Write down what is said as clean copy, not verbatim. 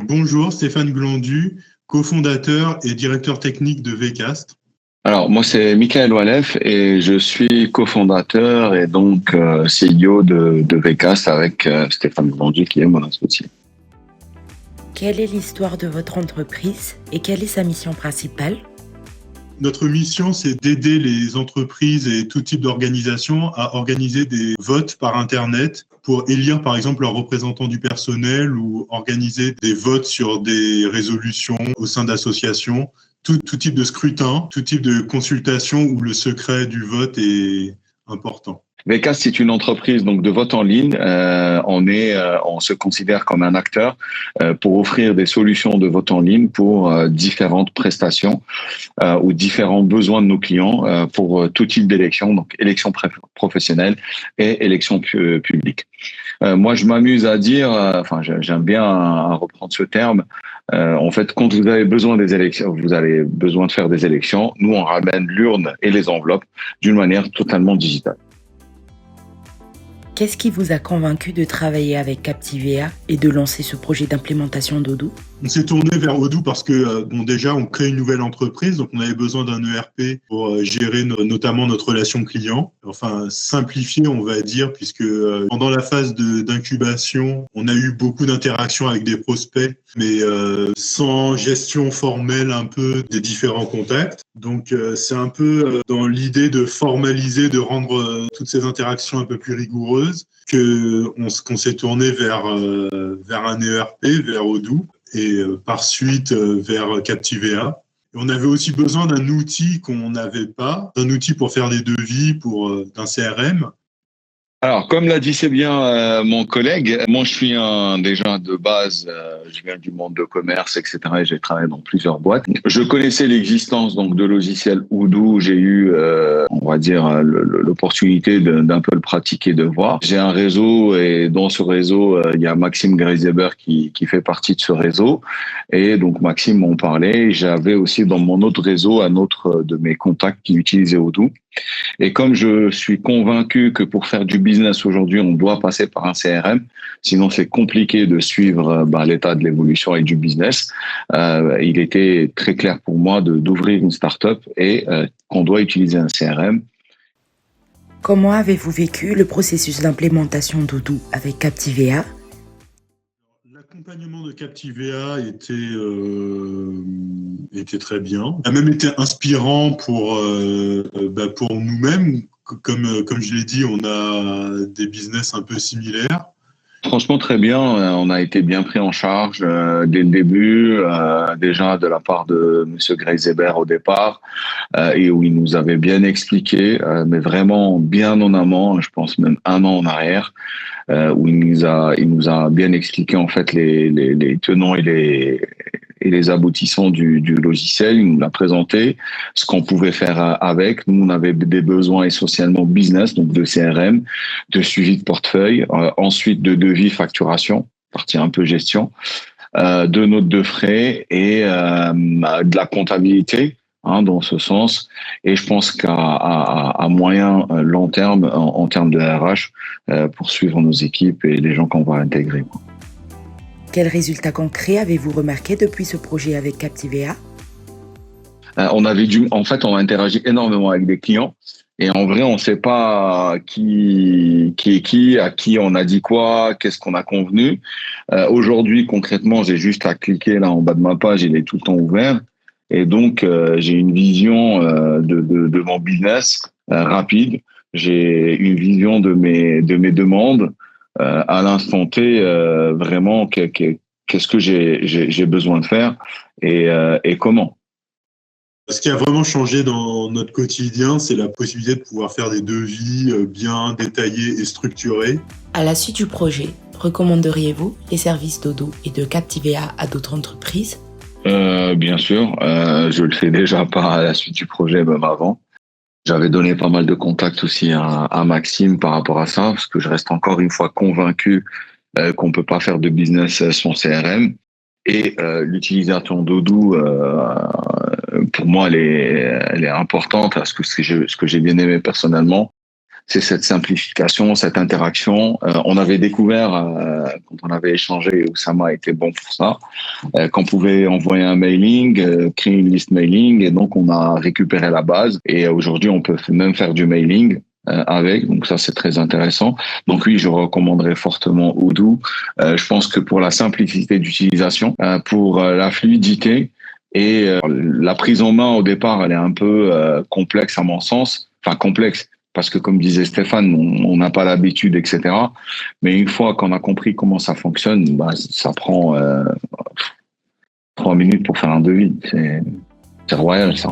Donc, bonjour, Stéphane Glandu, cofondateur et directeur technique de Vcast. Alors, moi, c'est Michael Walef et je suis cofondateur et donc CEO de Vcast avec Stéphane Glandu qui est mon associé. Quelle est l'histoire de votre entreprise et quelle est sa mission principale ? Notre mission, c'est d'aider les entreprises et tout type d'organisation à organiser des votes par Internet pour élire, par exemple, leurs représentants du personnel ou organiser des votes sur des résolutions au sein d'associations. Tout type de scrutin, tout type de consultation où le secret du vote est important. Vcast, c'est une entreprise donc de vote en ligne. On se considère comme un acteur pour offrir des solutions de vote en ligne pour différentes prestations ou différents besoins de nos clients pour tout type d'élection, donc élection professionnelle et élection publique. Moi, je m'amuse à dire, j'aime bien à reprendre ce terme. En fait, quand vous avez besoin des élections, vous avez besoin de faire des élections. Nous, on ramène l'urne et les enveloppes d'une manière totalement digitale. Qu'est-ce qui vous a convaincu de travailler avec Captivea et de lancer ce projet d'implémentation d'Odoo ? On s'est tourné vers Odoo parce que, déjà, on crée une nouvelle entreprise, donc on avait besoin d'un ERP pour gérer notamment notre relation client. Enfin, simplifier, on va dire, puisque pendant la phase d'incubation, on a eu beaucoup d'interactions avec des prospects, mais sans gestion formelle un peu des différents contacts. Donc, c'est un peu dans l'idée de formaliser, de rendre toutes ces interactions un peu plus rigoureuses qu'on s'est tourné vers un ERP, vers Odoo. Et par suite vers Captivea. Et on avait aussi besoin d'un outil qu'on n'avait pas, d'un outil pour faire des devis, d'un CRM. Alors, comme l'a dit c'est bien mon collègue, moi je suis déjà de base, je viens du monde de commerce, etc. Et j'ai travaillé dans plusieurs boîtes. Je connaissais l'existence donc de logiciels Odoo. J'ai eu, on va dire, l'opportunité d'un peu le pratiquer, de voir. J'ai un réseau et dans ce réseau, il y a Maxime Greiseber qui fait partie de ce réseau. Et donc Maxime m'en parlait. J'avais aussi dans mon autre réseau un autre de mes contacts qui utilisait Odoo. Et comme je suis convaincu que pour faire du business aujourd'hui, on doit passer par un CRM, sinon c'est compliqué de suivre l'état de l'évolution et du business, il était très clair pour moi d'ouvrir une start-up et qu'on doit utiliser un CRM. Comment avez-vous vécu le processus d'implémentation d'Odoo avec Captivea ? L'accompagnement de Captivea était très bien. Il a même été inspirant pour nous-mêmes. Comme je l'ai dit, on a des business un peu similaires. Franchement, très bien. On a été bien pris en charge dès le début, déjà de la part de Monsieur Greiseber au départ, et où il nous avait bien expliqué, mais vraiment bien en amont, je pense même un an en arrière, où il nous a bien expliqué en fait les tenants et les aboutissants du logiciel. Il nous l'a présenté, ce qu'on pouvait faire avec. Nous, on avait des besoins essentiellement business, donc de CRM, de suivi de portefeuille, ensuite de devis, facturation, partie un peu gestion, de notes de frais et de la comptabilité, dans ce sens. Et je pense qu'à moyen, long terme, en termes de RH, pour suivre nos équipes et les gens qu'on va intégrer. Quels résultats concrets avez-vous remarqué depuis ce projet avec Captivea ? On a interagi énormément avec des clients. Et en vrai, on ne sait pas qui est qui, à qui on a dit quoi, qu'est-ce qu'on a convenu. Aujourd'hui, concrètement, j'ai juste à cliquer là en bas de ma page, il est tout le temps ouvert. Et donc, j'ai une vision de mon business rapide. J'ai une vision de mes demandes à l'instant T, vraiment qu'est-ce que j'ai besoin de faire et comment. Ce qui a vraiment changé dans notre quotidien, c'est la possibilité de pouvoir faire des devis bien détaillés et structurés. À la suite du projet, recommanderiez-vous les services d'Odoo et de Captivea à d'autres entreprises ? Bien sûr, je le fais déjà pas à la suite du projet, même avant. J'avais donné pas mal de contacts aussi à Maxime par rapport à ça, parce que je reste encore une fois convaincu qu'on peut pas faire de business sans CRM. Et l'utilisation d'Odoo, pour moi, elle est importante. Parce que ce que j'ai bien aimé personnellement, c'est cette simplification, cette interaction. On avait découvert, quand on avait échangé, Oussama était bon pour ça, qu'on pouvait envoyer un mailing, créer une liste mailing, et donc on a récupéré la base. Et aujourd'hui, on peut même faire du mailing avec, donc ça c'est très intéressant. Donc oui, je recommanderais fortement Odoo. Je pense que pour la simplicité d'utilisation, pour la fluidité et la prise en main au départ, elle est un peu complexe à mon sens, enfin complexe. Parce que comme disait Stéphane, on n'a pas l'habitude, etc. Mais une fois qu'on a compris comment ça fonctionne, bah, ça prend 3 minutes pour faire un devis. C'est royal, ça.